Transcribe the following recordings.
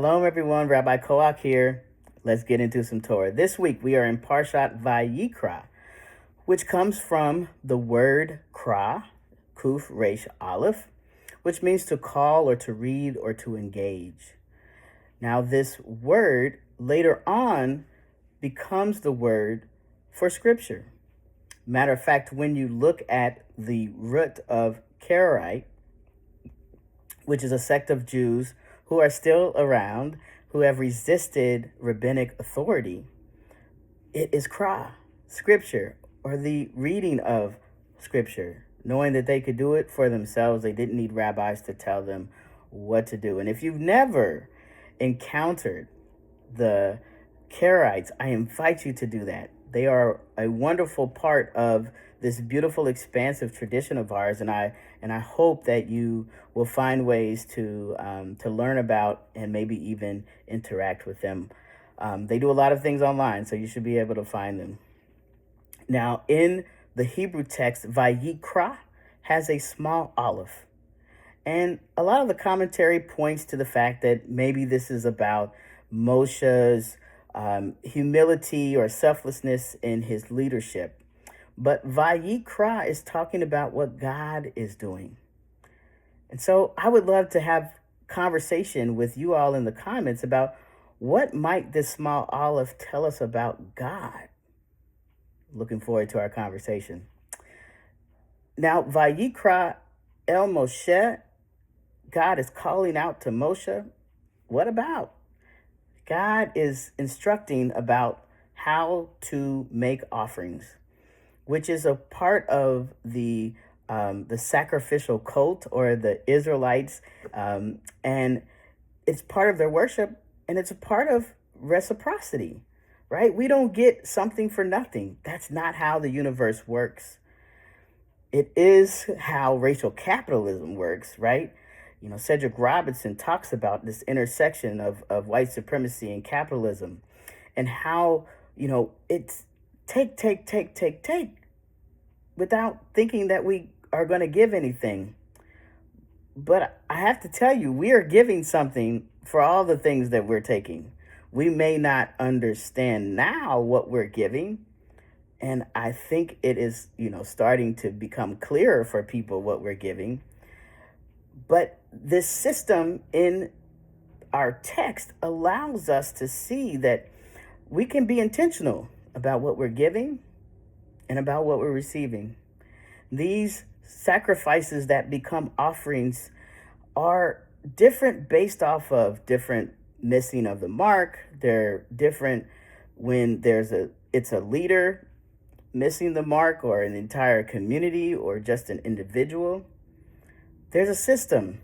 Shalom, everyone. Rabbi Koach here. Let's get into some Torah. This week, we are in parshat vayikra, which comes from the word kra, kuf resh aleph, which means to call or to read or to engage. Now, this word later on becomes the word for scripture. Matter of fact, when you look at the root of Karaite, which is a sect of Jews who are still around, who have resisted rabbinic authority, it is kra, scripture, or the reading of scripture, knowing that they could do it for themselves. They didn't need rabbis to tell them what to do. And if you've never encountered the Karaites, I invite you to do that. They are a wonderful part of this beautiful, expansive tradition of ours, and I hope that you will find ways to learn about and maybe even interact with them. They do a lot of things online, so you should be able to find them. Now, in the Hebrew text, vayikra has a small aleph, and a lot of the commentary points to the fact that maybe this is about Moshe's humility or selflessness in his leadership. But vayikra is talking about what God is doing. And so I would love to have conversation with you all in the comments about what might this small aleph tell us about God. Looking forward to our conversation. Now, vayikra el Moshe, God is calling out to Moshe. What about? God is instructing about how to make offerings, which is a part of the sacrificial cult or the Israelites, and it's part of their worship, and it's a part of reciprocity, right? We don't get something for nothing. That's not how the universe works. It is how racial capitalism works, right? You know, Cedric Robinson talks about this intersection of white supremacy and capitalism, and how, you know, it's take, without thinking that we are going to give anything. But I have to tell you, we are giving something for all the things that we're taking. We may not understand now what we're giving, and I think it is, starting to become clearer for people what we're giving. But this system in our text allows us to see that we can be intentional about what we're giving and about what we're receiving. These sacrifices that become offerings are different based off of different missing of the mark. They're different when it's a leader missing the mark, or an entire community, or just an individual. There's a system.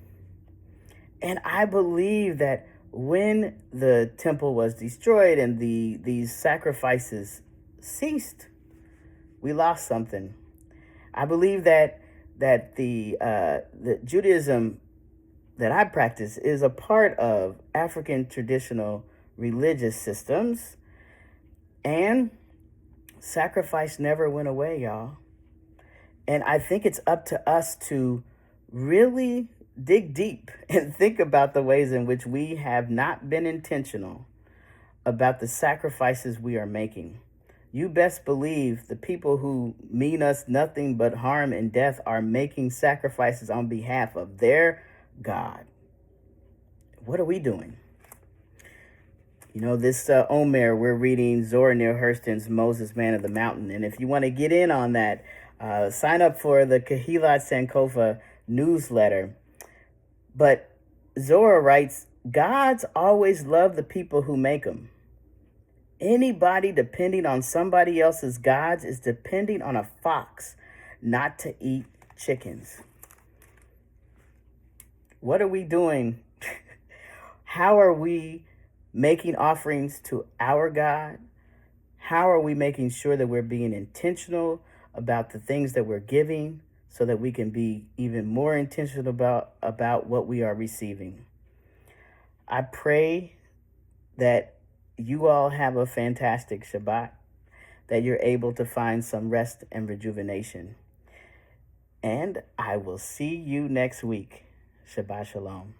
And I believe that when the temple was destroyed and these sacrifices ceased, we lost something. I believe that the Judaism that I practice is a part of African traditional religious systems, and sacrifice never went away, y'all. And I think it's up to us to really dig deep and think about the ways in which we have not been intentional about the sacrifices we are making. You best believe the people who mean us nothing but harm and death are making sacrifices on behalf of their God. What are we doing? This Omer, we're reading Zora Neale Hurston's Moses, Man of the Mountain. And if you want to get in on that, sign up for the Kehilat Sankofa newsletter. But Zora writes, Gods always love the people who make them. Anybody depending on somebody else's gods is depending on a fox not to eat chickens. What are we doing? How are we making offerings to our God? How are we making sure that we're being intentional about the things that we're giving, so that we can be even more intentional about what we are receiving? I pray that you all have a fantastic Shabbat, that you're able to find some rest and rejuvenation. And I will see you next week. Shabbat Shalom.